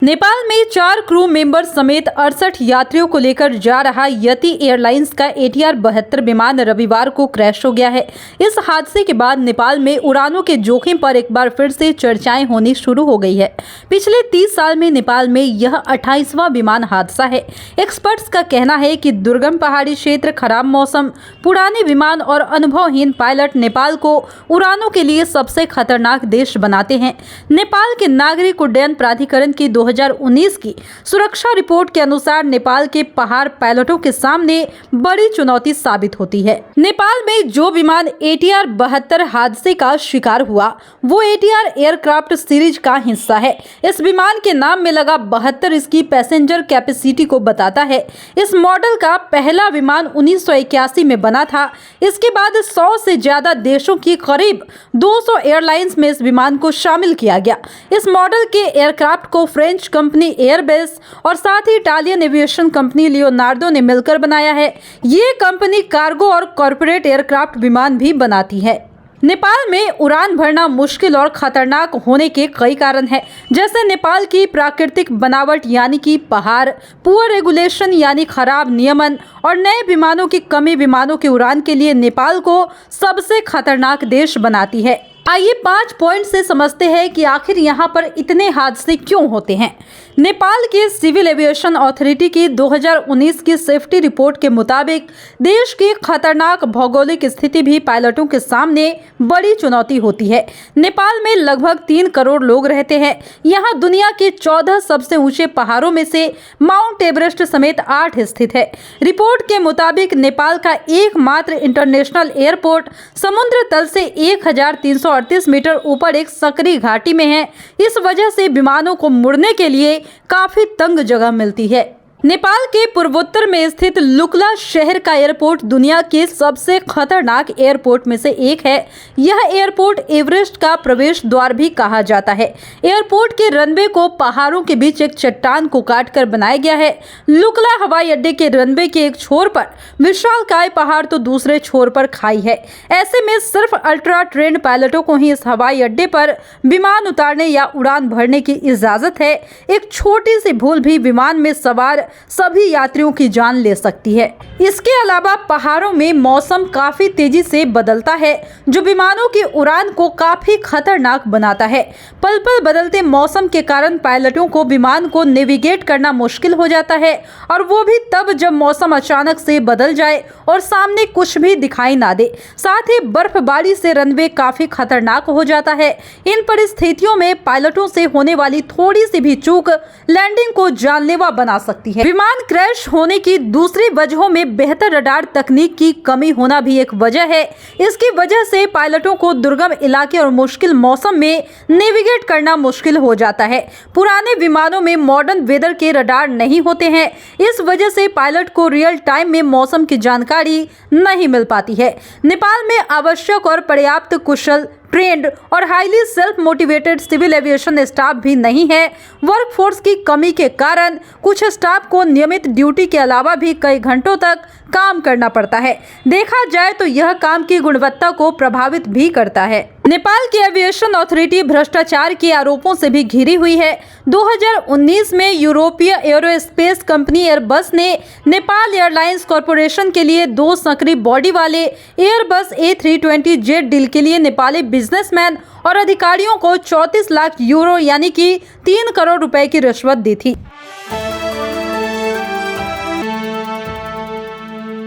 नेपाल में 4 crew member समेत 68 यात्रियों को लेकर जा रहा यति एयरलाइंस का ATR 72 विमान रविवार को क्रैश हो गया है। इस हादसे के बाद नेपाल में उड़ानों के जोखिम पर एक बार फिर से चर्चाएं होनी शुरू हो गई है। पिछले 30 साल में नेपाल में यह 28वां विमान हादसा है। एक्सपर्ट्स का कहना है कि दुर्गम पहाड़ी क्षेत्र, खराब मौसम, पुराने विमान और अनुभवहीन पायलट नेपाल को उड़ानों के लिए सबसे खतरनाक देश बनाते हैं। नेपाल के नागरिक उड्डयन प्राधिकरण की 2019 की सुरक्षा रिपोर्ट के अनुसार नेपाल के पहाड़ पायलटों के सामने बड़ी चुनौती साबित होती है। नेपाल में जो विमान ATR 72 हादसे का शिकार हुआ वो ATR एयरक्राफ्ट सीरीज का हिस्सा है। इस विमान के नाम में लगा 72 इसकी पैसेंजर कैपेसिटी को बताता है। इस मॉडल का पहला विमान 1981 में बना था। इसके बाद 100 से ज्यादा देशों की करीब 200 एयरलाइंस में इस विमान को शामिल किया गया। इस मॉडल के एयरक्राफ्ट को फ्रेंच कंपनी एयरबस और साथ ही इटालियन एविएशन कंपनी लियोनार्डो ने मिलकर बनाया है। ये कंपनी कार्गो और कॉर्पोरेट एयरक्राफ्ट विमान भी बनाती है। नेपाल में उड़ान भरना मुश्किल और खतरनाक होने के कई कारण हैं, जैसे नेपाल की प्राकृतिक बनावट यानी कि पहाड़, पुअर रेगुलेशन यानी खराब नियमन और नए विमानों की कमी विमानों की उड़ान के लिए नेपाल को सबसे खतरनाक देश बनाती है। आइए 5 पॉइंट से समझते हैं कि आखिर यहाँ पर इतने हादसे क्यों होते हैं। नेपाल के सिविल एविएशन अथॉरिटी की 2019 की सेफ्टी रिपोर्ट के मुताबिक देश की खतरनाक भौगोलिक स्थिति भी पायलटों के सामने बड़ी चुनौती होती है। नेपाल में लगभग 3 करोड़ लोग रहते हैं। यहाँ दुनिया के 14 सबसे ऊंचे पहाड़ों में से माउंट एवरेस्ट समेत 8 स्थित है। रिपोर्ट के मुताबिक नेपाल का एकमात्र इंटरनेशनल एयरपोर्ट समुद्र तल से 1338 मीटर ऊपर एक सकरी घाटी में है। इस वजह से विमानों को मुड़ने के लिए काफी तंग जगह मिलती है। नेपाल के पूर्वोत्तर में स्थित लुक्ला शहर का एयरपोर्ट दुनिया के सबसे खतरनाक एयरपोर्ट में से एक है। यह एयरपोर्ट एवरेस्ट का प्रवेश द्वार भी कहा जाता है। एयरपोर्ट के रनवे को पहाड़ों के बीच एक चट्टान को काटकर बनाया गया है। लुक्ला हवाई अड्डे के रनवे के एक छोर पर विशालकाय पहाड़ तो दूसरे छोर पर खाई है। ऐसे में सिर्फ अल्ट्रा ट्रेंड पायलटों को ही इस हवाई अड्डे पर विमान उतारने या उड़ान भरने की इजाजत है। एक छोटी सी भूल भी विमान में सवार सभी यात्रियों की जान ले सकती है। इसके अलावा पहाड़ों में मौसम काफी तेजी से बदलता है, जो विमानों की उड़ान को काफी खतरनाक बनाता है। पल पल बदलते मौसम के कारण पायलटों को विमान को नेविगेट करना मुश्किल हो जाता है, और वो भी तब जब मौसम अचानक से बदल जाए और सामने कुछ भी दिखाई ना दे। साथ ही बर्फबारी से रनवे काफी खतरनाक हो जाता है। इन परिस्थितियों में पायलटों से होने वाली थोड़ी सी भी चूक लैंडिंग को जानलेवा बना सकती है। विमान क्रैश होने की दूसरी वजहों में बेहतर रडार तकनीक की कमी होना भी एक वजह है। इसकी वजह से पायलटों को दुर्गम इलाके और मुश्किल मौसम में नेविगेट करना मुश्किल हो जाता है। पुराने विमानों में मॉडर्न वेदर के रडार नहीं होते हैं। इस वजह से पायलट को रियल टाइम में मौसम की जानकारी नहीं मिल पाती है। नेपाल में आवश्यक और पर्याप्त कुशल, ट्रेंड और highly self motivated civil aviation staff भी नहीं है। वर्कफोर्स की कमी के कारण कुछ स्टाफ को नियमित ड्यूटी के अलावा भी कई घंटों तक काम करना पड़ता है। देखा जाए तो यह काम की गुणवत्ता को प्रभावित भी करता है। नेपाल की एविएशन अथॉरिटी भ्रष्टाचार के आरोपों से भी घिरी हुई है। 2019 में यूरोपीय एरोस्पेस कंपनी एयरबस ने नेपाल एयरलाइंस कॉरपोरेशन के लिए 2 संकरी बॉडी वाले एयरबस A320 जेट डील के लिए नेपाली बिजनेसमैन और अधिकारियों को 34 लाख यूरो यानी कि 3 करोड़ रुपए की रिश्वत दी थी।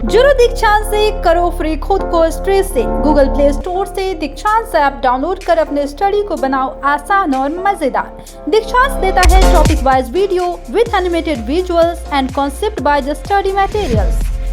जुड़ो दीक्षांत से करो फ्री खुद को स्ट्रेस से। गूगल प्ले स्टोर से दीक्षांत ऐप डाउनलोड कर अपने स्टडी को बनाओ आसान और मजेदार। दीक्षांत देता है topic wise video with animated visuals and concept by the study materials.